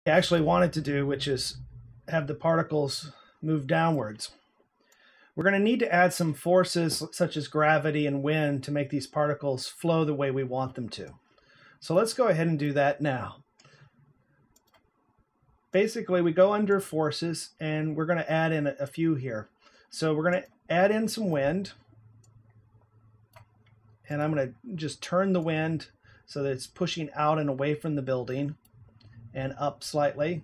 I actually wanted to do, which is have the particles move downwards. We're going to need to add some forces such as gravity and wind to make these particles flow the way we want them to. So let's go ahead and do that now. Basically, we go under forces and we're going to add in a few here. So we're going to add in some wind. And I'm going to just turn the wind so that it's pushing out and away from the building and up slightly.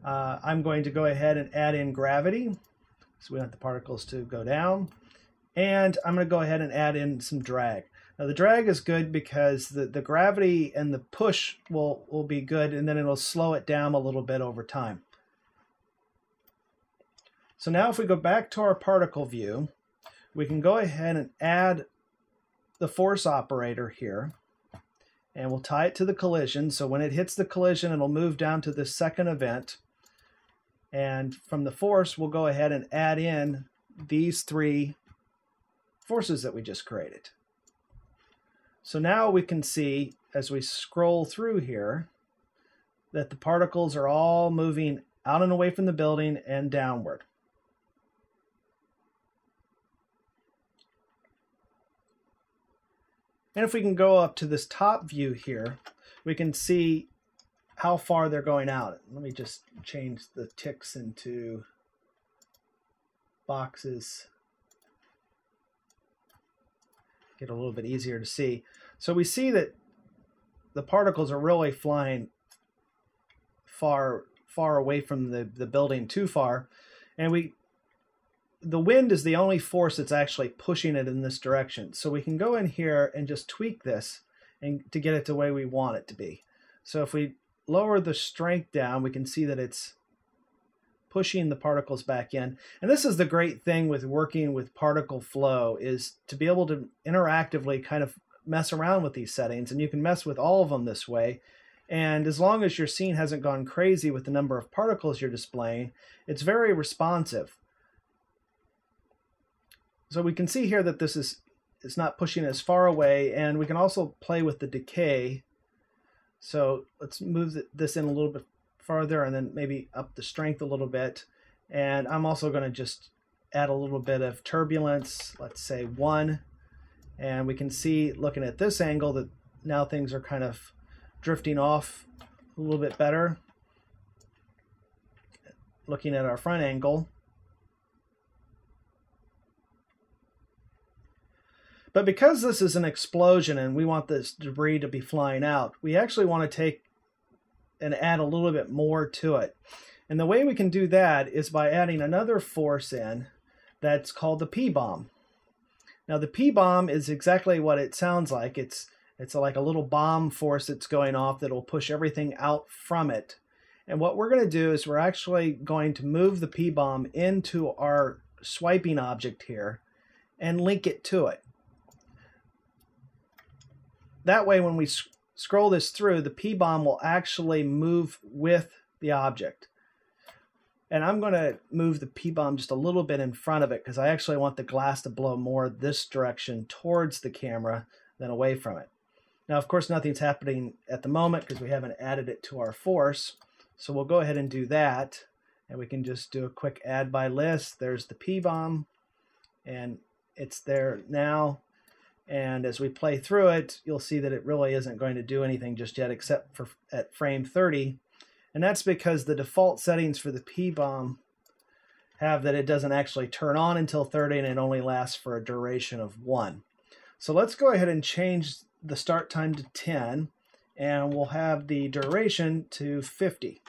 I'm going to go ahead and add in gravity. So we want the particles to go down. And I'm going to go ahead and add in some drag. Now the drag is good because the gravity and the push will be good, and then it'll slow it down a little bit over time. So now if we go back to our particle view, we can go ahead and add the force operator here, and we'll tie it to the collision. So when it hits the collision, it'll move down to the second event. And from the force, we'll go ahead and add in these three forces that we just created. So now we can see, as we scroll through here, that the particles are all moving out and away from the building and downward. And if we can go up to this top view here, we can see how far they're going out. Let me just change the ticks into boxes. Get a little bit easier to see. So we see that the particles are really flying far away from the building, too far. And the wind is the only force that's actually pushing it in this direction. So we can go in here and just tweak this and to get it the way we want it to be. So if we lower the strength down, we can see that it's pushing the particles back in. And this is the great thing with working with particle flow, is to be able to interactively kind of mess around with these settings, and you can mess with all of them this way. And as long as your scene hasn't gone crazy with the number of particles you're displaying, it's very responsive. So we can see here that this is not pushing as far away, and we can also play with the decay. So let's move this in a little bit farther and then maybe up the strength a little bit. And I'm also going to just add a little bit of turbulence, let's say 1. And we can see, looking at this angle, that now things are kind of drifting off a little bit better. Looking at our front angle. But because this is an explosion and we want this debris to be flying out, we actually want to take and add a little bit more to it. And the way we can do that is by adding another force in that's called the P-bomb. Now the P-bomb is exactly what it sounds like. It's like a little bomb force that's going off that will push everything out from it. And what we're going to do is we're actually going to move the P-bomb into our swiping object here and link it to it. That way when we scroll this through, the P-bomb will actually move with the object. And I'm going to move the P-bomb just a little bit in front of it because I actually want the glass to blow more this direction towards the camera than away from it. Now, of course, nothing's happening at the moment because we haven't added it to our force. So we'll go ahead and do that. And we can just do a quick add by list. There's the P-bomb, and it's there now. And as we play through it, you'll see that it really isn't going to do anything just yet, except for at frame 30. And that's because the default settings for the P-bomb have that it doesn't actually turn on until 30, and it only lasts for a duration of 1. So let's go ahead and change the start time to 10, and we'll have the duration to 50.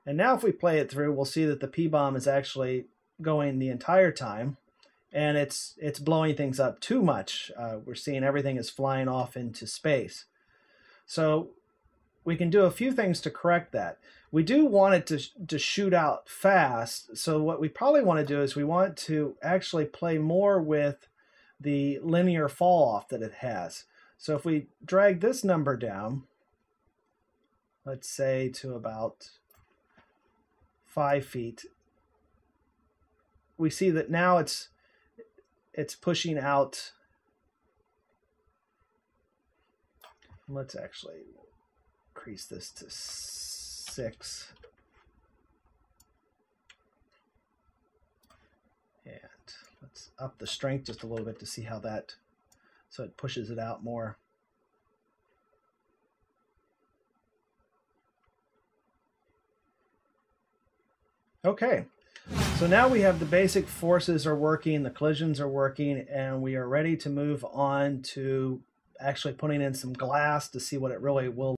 And now if we play it through, we'll see that the P-bomb is actually going the entire time. And it's blowing things up too much. We're seeing everything is flying off into space. So we can do a few things to correct that. We do want it to shoot out fast. So what we probably want to do is we want to actually play more with the linear fall off that it has. So if we drag this number down, let's say to about 5 feet, we see that now it's pushing out. Let's actually increase this to 6. And let's up the strength just a little bit to see how that, so it pushes it out more. Okay, so now we have the basic forces are working, the collisions are working, and we are ready to move on to actually putting in some glass to see what it really will